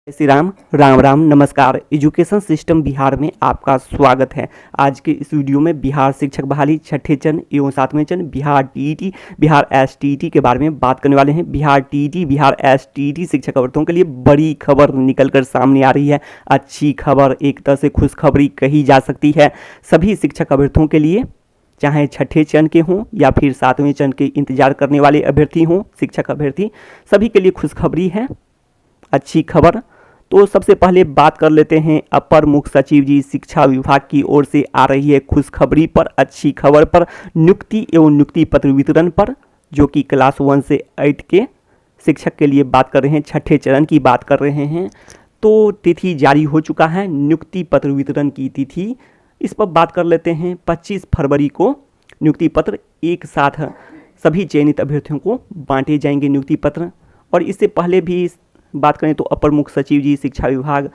श्री राम राम राम नमस्कार। Education system Bihar में आपका स्वागत है। आज के इस वीडियो में बिहार शिक्षक बहाली छठे चरण एवं सातवें चरण बिहार टीईटी बिहार एसटीईटी के बारे में बात करने वाले हैं। बिहार टीईटी बिहार एसटीईटी शिक्षक अभ्यर्थियों के लिए बड़ी खबर निकलकर सामने आ रही है। अच्छी खबर, एक तरह से खुशखबरी कही जा सकती है सभी शिक्षक अभ्यर्थियों के लिए, चाहे छठे चरण के हों या फिर सातवें चरण के इंतजार करने वाले अभ्यर्थी हों। शिक्षक अभ्यर्थी सभी के लिए खुशखबरी है, अच्छी खबर। तो सबसे पहले बात कर लेते हैं अपर मुख्य सचिव जी शिक्षा विभाग की ओर से आ रही है खुशखबरी पर, अच्छी खबर पर, नियुक्ति एवं नियुक्ति पत्र वितरण पर, जो कि क्लास 1 से 8 के शिक्षक के लिए बात कर रहे हैं, छठे चरण की बात कर रहे हैं। तो तिथि जारी हो चुका है नियुक्ति पत्र वितरण की तिथि, इस पर बात कर लेते हैं। 25 फरवरी को नियुक्ति पत्र एक साथ सभी चयनित अभ्यर्थियों को बांटे जाएंगे नियुक्ति पत्र। और इससे पहले भी बात करें तो अपर मुख्य सचिव जी शिक्षा विभाग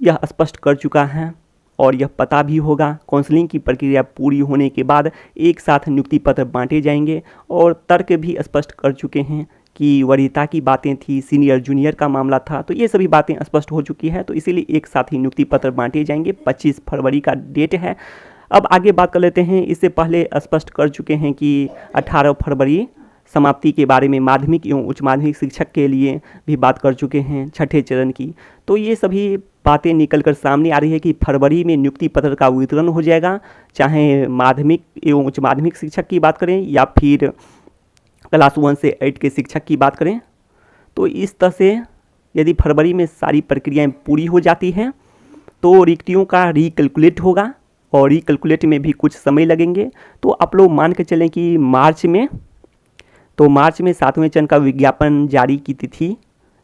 यह स्पष्ट कर चुका है और यह पता भी होगा काउंसलिंग की प्रक्रिया पूरी होने के बाद एक साथ नियुक्ति पत्र बांटे जाएंगे। और तर्क भी स्पष्ट कर चुके हैं कि वरीयता की बातें थी, सीनियर जूनियर का मामला था, तो ये सभी बातें स्पष्ट हो चुकी है। तो इसीलिए एक साथ ही नियुक्ति पत्र बांटे जाएंगे। 25 फरवरी का डेट है। अब आगे बात कर लेते हैं। इससे पहले स्पष्ट कर चुके हैं कि 18 फरवरी समाप्ति के बारे में माध्यमिक एवं उच्च माध्यमिक शिक्षक के लिए भी बात कर चुके हैं छठे चरण की। तो ये सभी बातें निकलकर सामने आ रही है कि फरवरी में नियुक्ति पत्र का वितरण हो जाएगा, चाहे माध्यमिक एवं उच्च माध्यमिक शिक्षक की बात करें या फिर क्लास 1 से 8 के शिक्षक की बात करें। तो इस तरह से यदि फरवरी में सारी प्रक्रियाएँ पूरी हो जाती हैं तो रिक्तियों का रिकैलकुलेट होगा और रिकैलकुलेट में भी कुछ समय लगेंगे। तो आप लोग मान के चलें कि मार्च में सातवें चरण का विज्ञापन जारी की तिथि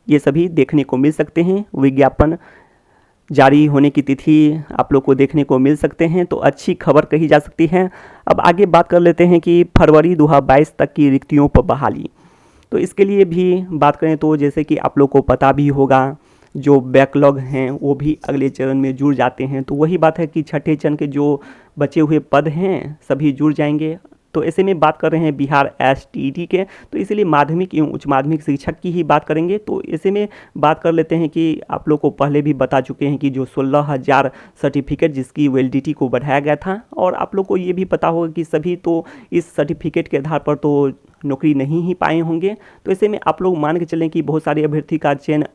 ये सभी देखने को मिल सकते हैं। विज्ञापन जारी होने की तिथि आप लोग को देखने को मिल सकते हैं, तो अच्छी खबर कही जा सकती है। अब आगे बात कर लेते हैं कि फरवरी 2022 तक की रिक्तियों पर बहाली। तो इसके लिए भी बात करें तो जैसे कि आप लोग को पता भी होगा जो बैकलॉग हैं वो भी अगले चरण में जुड़ जाते हैं। तो वही बात है कि छठे चरण के जो बचे हुए पद हैं सभी जुड़ जाएंगे। तो ऐसे में बात कर रहे हैं बिहार एसटीईटी के, तो इसीलिए माध्यमिक एवं उच्च माध्यमिक शिक्षक की ही बात करेंगे। तो ऐसे में बात कर लेते हैं कि आप लोग को पहले भी बता चुके हैं कि जो 16,000 सर्टिफिकेट जिसकी वैलिडिटी को बढ़ाया गया था, और आप लोग को ये भी पता होगा कि सभी तो इस सर्टिफिकेट के आधार पर तो नौकरी नहीं ही पाए होंगे। तो ऐसे में आप लोग मान के चलें कि बहुत सारे अभ्यर्थी का चयन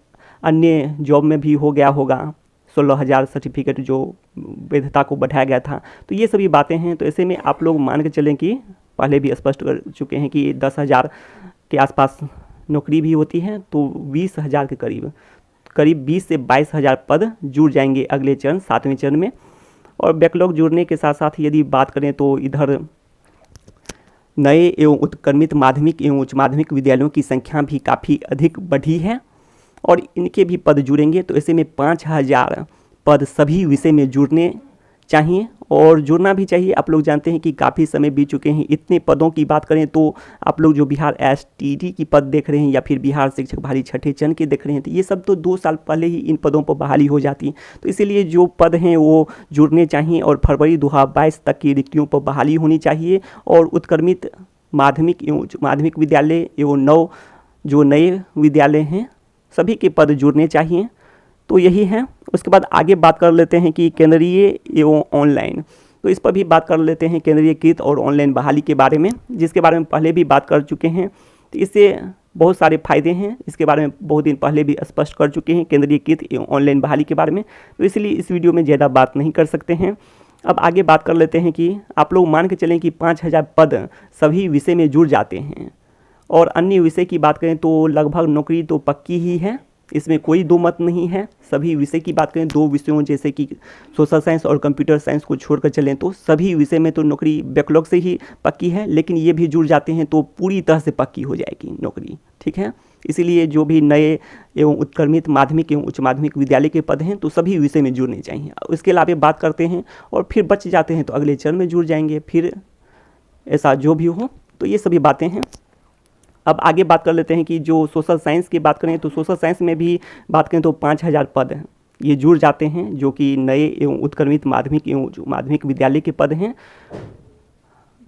अन्य जॉब में भी हो गया होगा। 16,000 सर्टिफिकेट जो वैधता को बढ़ाया गया था, तो ये सभी बातें हैं। तो ऐसे में आप लोग मान के चलें कि पहले भी स्पष्ट कर चुके हैं कि 10,000 के आसपास नौकरी भी होती है, तो 20,000 के करीब 20 से 22,000 पद जुड़ जाएंगे अगले चरण सातवें चरण में। और बैकलॉग जुड़ने के साथ साथ यदि बात करें तो इधर नए एवं उत्क्रमित माध्यमिक एवं उच्च माध्यमिक विद्यालयों की संख्या भी काफ़ी अधिक बढ़ी है और इनके भी पद जुड़ेंगे। तो ऐसे में 5,000 पद सभी विषय में जुड़ने चाहिए और जुड़ना भी चाहिए। आप लोग जानते हैं कि काफ़ी समय बीत चुके हैं। इतने पदों की बात करें तो आप लोग जो बिहार एसटीईटी की पद देख रहे हैं या फिर बिहार शिक्षक बहाली छठे चरण के देख रहे हैं, तो ये सब तो 2 साल पहले ही इन पदों पर बहाली हो जाती। तो इसीलिए जो पद हैं वो जुड़ने चाहिए और फरवरी 2022 तक की रिक्तियों पर बहाली होनी चाहिए। और उत्क्रमित माध्यमिक एवं उच्च माध्यमिक विद्यालय एवं जो नए विद्यालय हैं सभी के पद जुड़ने चाहिए। तो यही है। उसके बाद आगे बात कर लेते हैं कि केंद्रीय एवं ऑनलाइन, तो इस पर भी बात कर लेते हैं केंद्रीयकृत और ऑनलाइन बहाली के बारे में, जिसके बारे में पहले भी बात कर चुके हैं। तो इससे बहुत सारे फायदे हैं, इसके बारे में बहुत दिन पहले भी स्पष्ट कर चुके हैं केंद्रीयकृत एवं ऑनलाइन बहाली के बारे में। तो इसलिए इस वीडियो में ज़्यादा बात नहीं कर सकते हैं। अब आगे बात कर लेते हैं कि आप लोग मान के चलें कि 5,000 पद सभी विषय में जुड़ जाते हैं और अन्य विषय की बात करें तो लगभग नौकरी तो पक्की ही है, इसमें कोई दो मत नहीं है। सभी विषय की बात करें, 2 विषयों जैसे कि सोशल साइंस और कंप्यूटर साइंस को छोड़कर चलें तो सभी विषय में तो नौकरी बैकलॉग से ही पक्की है, लेकिन ये भी जुड़ जाते हैं तो पूरी तरह से पक्की हो जाएगी नौकरी, ठीक है। इसीलिए जो भी नए एवं उत्क्रमित माध्यमिक एवं उच्च माध्यमिक विद्यालय के पद हैं तो सभी विषय में जुड़ने चाहिए। इसके अलावा बात करते हैं और फिर बच जाते हैं तो अगले चरण में जुड़ जाएंगे, फिर ऐसा जो भी हो। तो ये सभी बातें हैं। अब आगे बात कर लेते हैं कि जो सोशल साइंस की बात करें तो सोशल साइंस में भी बात करें तो 5,000 पद हैं ये जुड़ जाते हैं, जो कि नए एवं उत्क्रमित माध्यमिक एवं माध्यमिक विद्यालय के पद हैं।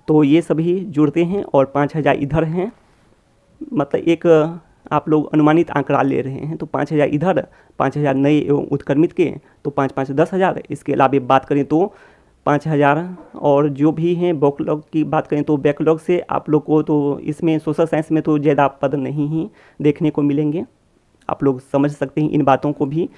तो ये सभी जुड़ते हैं और 5,000 इधर हैं, मतलब एक आप लोग अनुमानित आंकड़ा ले रहे हैं, तो 5,000 इधर, 5,000 नए एवं उत्क्रमित के, तो 5-5 10,000। इसके अलावा बात करें तो 5,000 और जो भी हैं बैकलॉग की बात करें तो बैकलॉग से आप लोग को तो इसमें सोशल साइंस में तो ज़्यादा पद नहीं ही देखने को मिलेंगे। आप लोग समझ सकते हैं इन बातों को भी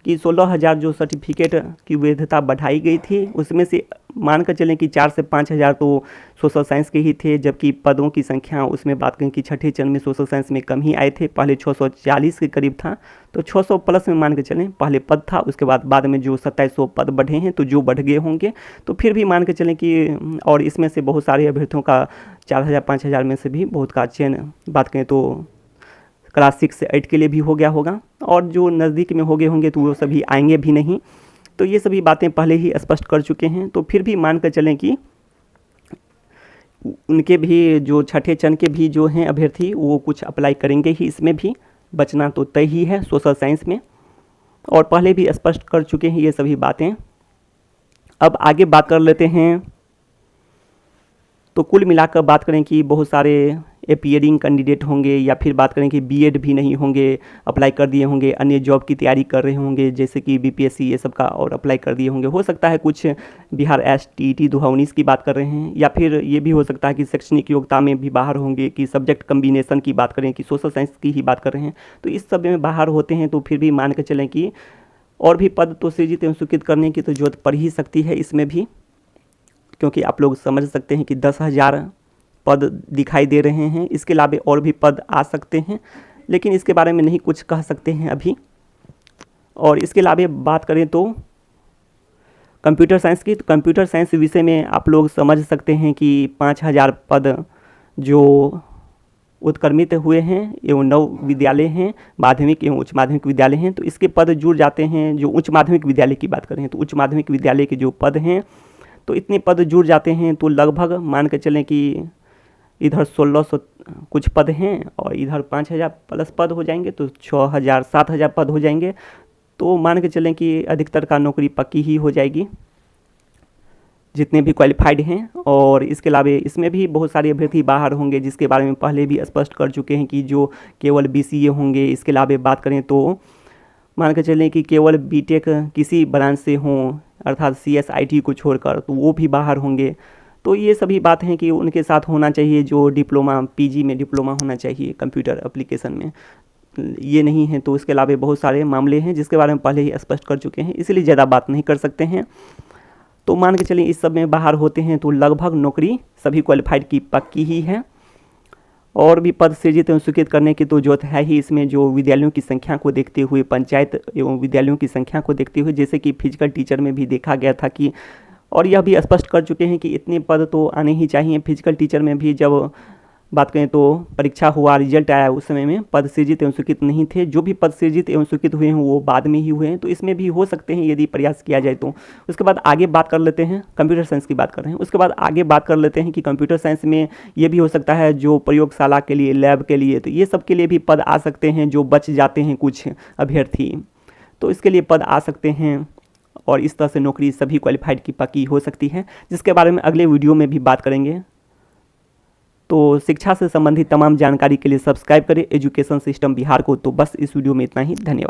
कि 16,000 जो सर्टिफिकेट की वैधता बढ़ाई गई थी, उसमें से मान कर चलें कि 4 से 5,000 तो सोशल साइंस के ही थे, जबकि पदों की संख्या उसमें बात करें कि छठे चरण में सोशल साइंस में कम ही आए थे। पहले 640 के करीब था, तो 600 प्लस में मान के चलें पहले पद था। उसके बाद में जो 2700 पद बढ़े हैं, तो जो बढ़ गए होंगे, तो फिर भी मान के चलें कि और इसमें से बहुत सारे अभ्यर्थियों का 4,000 5,000 में से भी बहुत का चयन बात करें तो क्लास 6 से 8 के लिए भी हो गया होगा, और जो नज़दीक में हो गए होंगे तो वो सभी आएंगे भी नहीं। तो ये सभी बातें पहले ही स्पष्ट कर चुके हैं। तो फिर भी मान कर चलें कि उनके भी जो छठे चरण के भी जो हैं अभ्यर्थी, वो कुछ अप्लाई करेंगे ही, इसमें भी बचना तो तय ही है सोशल साइंस में, और पहले भी स्पष्ट कर चुके हैं ये सभी बातें। अब आगे बात कर लेते हैं। तो कुल मिलाकर बात करें कि बहुत सारे अपीयरिंग कैंडिडेट होंगे, या फिर बात करें कि बीएड भी नहीं होंगे, अप्लाई कर दिए होंगे, अन्य जॉब की तैयारी कर रहे होंगे जैसे कि बीपीएससी ये सब का, और अप्लाई कर दिए होंगे। हो सकता है कुछ बिहार STET 2019 की बात कर रहे हैं, या फिर ये भी हो सकता है कि शैक्षणिक योग्यता में भी बाहर होंगे, कि सब्जेक्ट कम्बिनेशन की बात करें कि सोशल साइंस की ही बात कर रहे हैं, तो इस सब में बाहर होते हैं। तो फिर भी मान के चलें कि और भी पद तो सृजित एवं स्वीकृत करने की तो जरूरत पड़ ही सकती है इसमें भी, क्योंकि आप लोग समझ सकते हैं कि 10,000 पद दिखाई दे रहे हैं। इसके अलावा और भी पद आ सकते हैं, लेकिन इसके बारे में नहीं कुछ कह सकते हैं अभी। और इसके अलावा बात करें तो कंप्यूटर साइंस की, तो कंप्यूटर साइंस विषय में आप लोग समझ सकते हैं कि 5,000 पद जो उत्क्रमित हुए हैं एवं 9 विद्यालय हैं, माध्यमिक एवं उच्च माध्यमिक विद्यालय हैं, तो इसके पद जुड़ जाते हैं। जो उच्च माध्यमिक विद्यालय की बात करें तो उच्च माध्यमिक विद्यालय के जो पद हैं, तो इतने पद जुड़ जाते हैं, तो लगभग मान के चलें कि इधर 1,600 कुछ पद हैं, और इधर 5,000 प्लस पद हो जाएंगे, तो 6,000 7,000 पद हो जाएंगे। तो मान के चलें कि अधिकतर का नौकरी पक्की ही हो जाएगी, जितने भी क्वालिफाइड हैं। और इसके अलावा इसमें भी बहुत सारे अभ्यर्थी बाहर होंगे, जिसके बारे में पहले भी स्पष्ट कर चुके हैं कि जो केवल BCA होंगे। इसके अलावा बात करें तो मान के चलें कि केवल बीटेक किसी ब्रांच से हों, अर्थात CSIT को छोड़कर, तो वो भी बाहर होंगे। तो ये सभी बात हैं कि उनके साथ होना चाहिए जो डिप्लोमा PG में डिप्लोमा होना चाहिए कंप्यूटर एप्लीकेशन में, ये नहीं है। तो इसके अलावा बहुत सारे मामले हैं जिसके बारे में पहले ही स्पष्ट कर चुके हैं, इसलिए ज़्यादा बात नहीं कर सकते हैं। तो मान के चलिए इस सब में बाहर होते हैं, तो लगभग नौकरी सभी क्वालिफाइड की पक्की ही है। और भी पद सृजित एवं स्वीकृत करने की तो जरूरत है ही इसमें, जो विद्यालयों की संख्या को देखते हुए, पंचायत एवं विद्यालयों की संख्या को देखते हुए, जैसे कि फिजिकल टीचर में भी देखा गया था कि, और यह भी स्पष्ट कर चुके हैं कि इतने पद तो आने ही चाहिए। फिजिकल टीचर में भी जब बात करें तो परीक्षा हुआ, रिजल्ट आया, उस समय में पद सृजित एवं स्वीकृत नहीं थे। जो भी पद सृजित एवं स्वीकृत हुए हैं वो बाद में ही हुए हैं, तो इसमें भी हो सकते हैं यदि प्रयास किया जाए तो। उसके बाद आगे बात कर लेते हैं, कंप्यूटर साइंस की बात कर रहे हैं, उसके बाद आगे बात कर लेते हैं कि कंप्यूटर साइंस में ये भी हो सकता है जो प्रयोगशाला के लिए, लैब के लिए, तो ये सब के लिए भी पद आ सकते हैं जो बच जाते हैं कुछ अभ्यर्थी, तो इसके लिए पद आ सकते हैं। और इस तरह से नौकरी सभी क्वालिफाइड की पक्की हो सकती है, जिसके बारे में अगले वीडियो में भी बात करेंगे। तो शिक्षा से संबंधित तमाम जानकारी के लिए सब्सक्राइब करें एजुकेशन सिस्टम बिहार को। तो बस इस वीडियो में इतना ही, धन्यवाद।